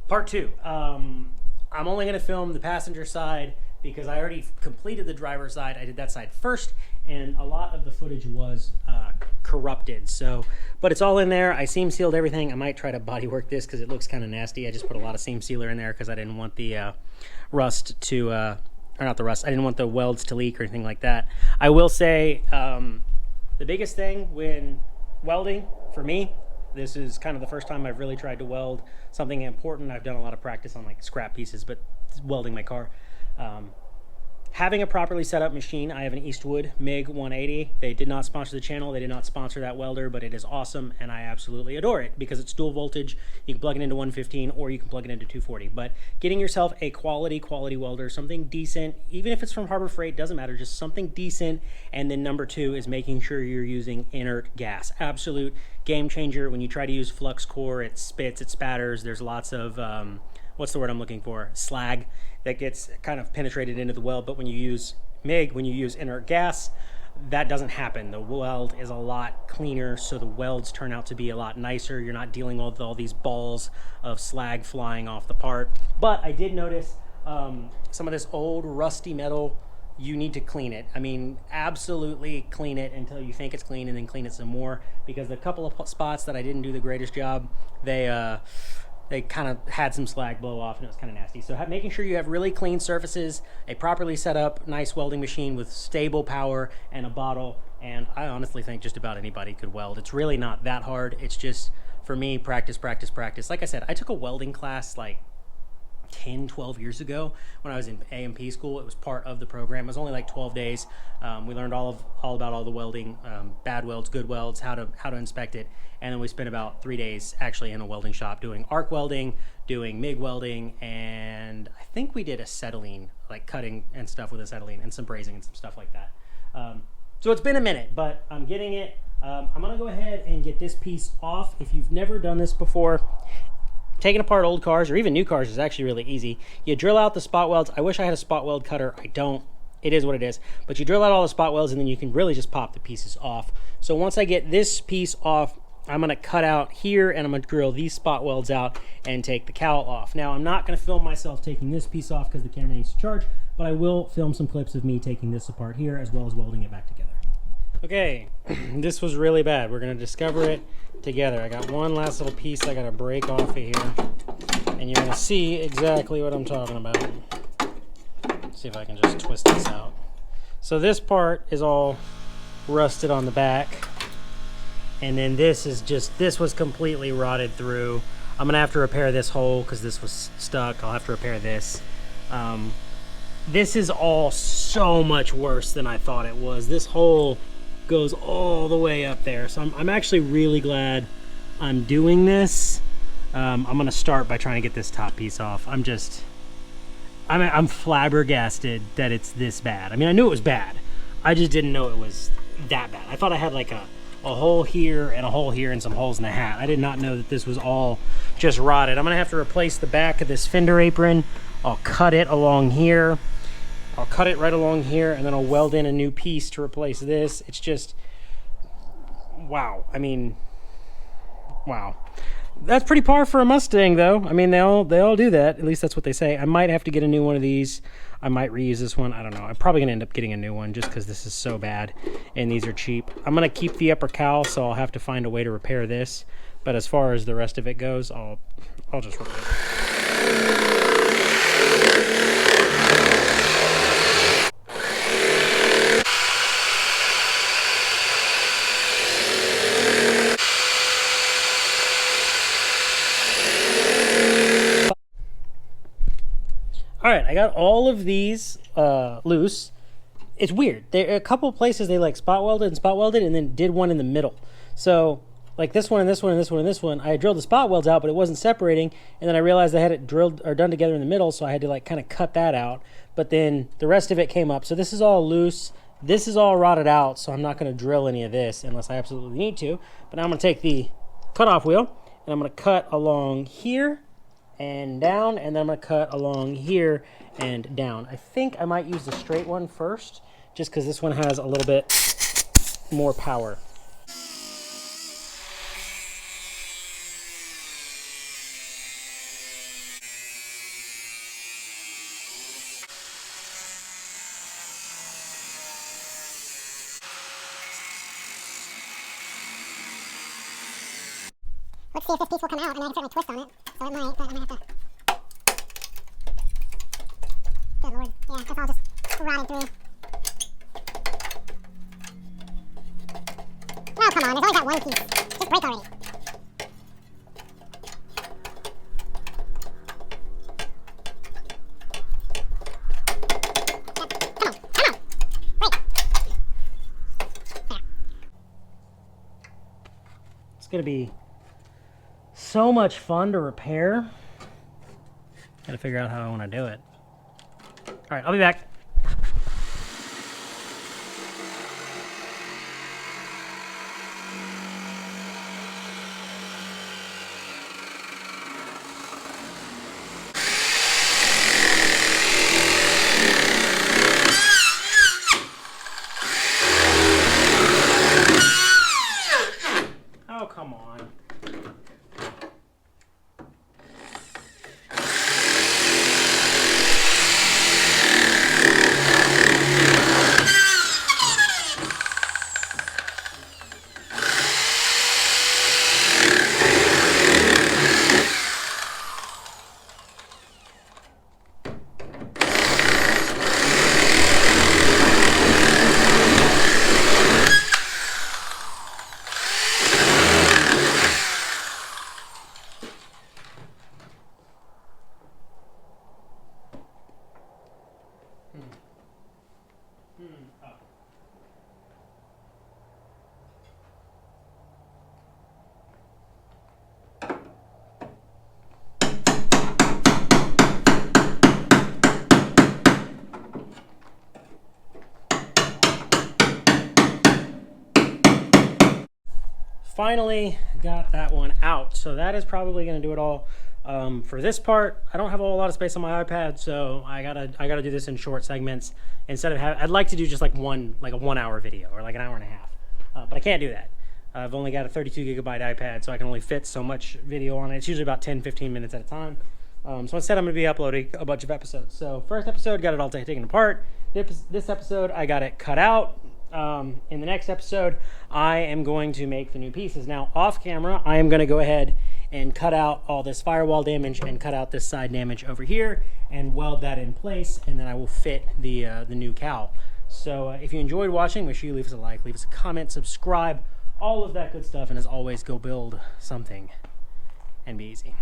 Part two. I'm only going to film the passenger side because I already completed the driver's side. I did that side first, and a lot of the footage was corrupted. So, but it's all in there. I seam sealed everything. I might try to body work this because it looks kind of nasty. I just put a lot of seam sealer in there because I didn't want the rust to, or not the rust, I didn't want the welds to leak or anything like that. I will say the biggest thing when welding, for me, this is kind of the first time I've really tried to weld something important. I've done a lot of practice on like scrap pieces, but welding my car. Having a properly set up machine, I have an Eastwood MiG 180. They did not sponsor the channel. They did not sponsor that welder, but it is awesome, and I absolutely adore it because it's dual voltage. You can plug it into 115 or you can plug it into 240. But getting yourself a quality welder, something decent, even if it's from Harbor Freight, doesn't matter, just something decent. And then number two is making sure you're using inert gas. Absolute game changer. When you try to use flux core, it spits, it spatters. There's lots of what's the word I'm looking for? Slag that gets kind of penetrated into the weld. But when you use MIG, when you use inert gas, that doesn't happen. The weld is a lot cleaner, so the welds turn out to be a lot nicer. You're not dealing with all these balls of slag flying off the part. But I did notice some of this old rusty metal, you need to clean it. I mean, absolutely clean it until you think it's clean, and then clean it some more, because the couple of spots that I didn't do the greatest job, they kind of had some slag blow off, and it was kind of nasty. So making sure you have really clean surfaces, a properly set up nice welding machine with stable power, and a bottle. And I honestly think just about anybody could weld. It's really not that hard. It's just, for me, practice. Like I said, I took a welding class like 10, 12 years ago when I was in A&P school. It was part of the program. It was only like 12 days. We learned all about all the welding, bad welds, good welds, how to inspect it. And then we spent about 3 days actually in a welding shop doing arc welding, doing MIG welding, and I think we did acetylene, like cutting and stuff with acetylene, and some brazing and some stuff like that. So it's been a minute, but I'm getting it. I'm gonna go ahead and get this piece off. If you've never done this before, taking apart old cars or even new cars is actually really easy. You drill out the spot welds. I wish I had a spot weld cutter. I don't. It is what it is. But you drill out all the spot welds, and then you can really just pop the pieces off. So once I get this piece off, I'm going to cut out here, and I'm going to drill these spot welds out and take the cowl off. Now, I'm not going to film myself taking this piece off because the camera needs to charge, but I will film some clips of me taking this apart here as well as welding it back together. Okay, this was really bad. We're going to discover it together. I got one last little piece I got to break off of here, and you're going to see exactly what I'm talking about. Let's see if I can just twist this out. So this part is all rusted on the back, and then this was completely rotted through. I'm going to have to repair this hole because this was stuck. I'll have to repair this. This is all so much worse than I thought it was. This hole goes all the way up there, so I'm actually really glad I'm doing this. I'm gonna start by trying to get this top piece off. I'm flabbergasted that it's this bad. I mean, I knew it was bad, I just didn't know it was that bad. I thought I had like a hole here and a hole here and some holes in the hat. I did not know that this was all just rotted. I'm gonna have to replace the back of this fender apron. I'll cut it along here. I'll cut it right along here, and then I'll weld in a new piece to replace this. It's just, wow. I mean, wow. That's pretty par for a Mustang, though. I mean, they all do that. At least that's what they say. I might have to get a new one of these. I might reuse this one. I don't know. I'm probably going to end up getting a new one just because this is so bad, and these are cheap. I'm going to keep the upper cowl, so I'll have to find a way to repair this. But as far as the rest of it goes, I'll just repair it. All right, I got all of these loose. It's weird. There are a couple places they like spot welded, and then did one in the middle. So like this one and this one and this one and this one, I drilled the spot welds out, but it wasn't separating. And then I realized I had it drilled or done together in the middle, so I had to like kind of cut that out. But then the rest of it came up. So this is all loose. This is all rotted out, so I'm not going to drill any of this unless I absolutely need to. But now I'm going to take the cutoff wheel, and I'm going to cut along here and down, and then I'm going to cut along here and down. I think I might use the straight one first, just because this one has a little bit more power. Let's see if this piece will come out. I mean, I can certainly twist on it, so it might, but I'm gonna have to. Good lord. Yeah, that's all just rotted through. Oh, come on, there's only got one piece. Just break already. It's gonna be so much fun to repair. Gotta figure out how I want to do it. All right, I'll be back. Oh, come on. Finally got that one out, so that is probably going to do it all for this part. I don't have a whole lot of space on my iPad, so I gotta do this in short segments instead of I'd like to do just like a 1 hour video or like an hour and a half, but I can't do that. I've only got a 32 gigabyte iPad, so I can only fit so much video on it. It's usually about 10-15 minutes at a time. So instead I'm going to be uploading a bunch of episodes. So first episode, got it all taken apart. This episode, I got it cut out. In the next episode, I am going to make the new pieces. Now, off camera, I am going to go ahead and cut out all this firewall damage and cut out this side damage over here and weld that in place, and then I will fit the new cowl. So if you enjoyed watching, make sure you leave us a like, leave us a comment, subscribe, all of that good stuff, and as always, go build something and be easy.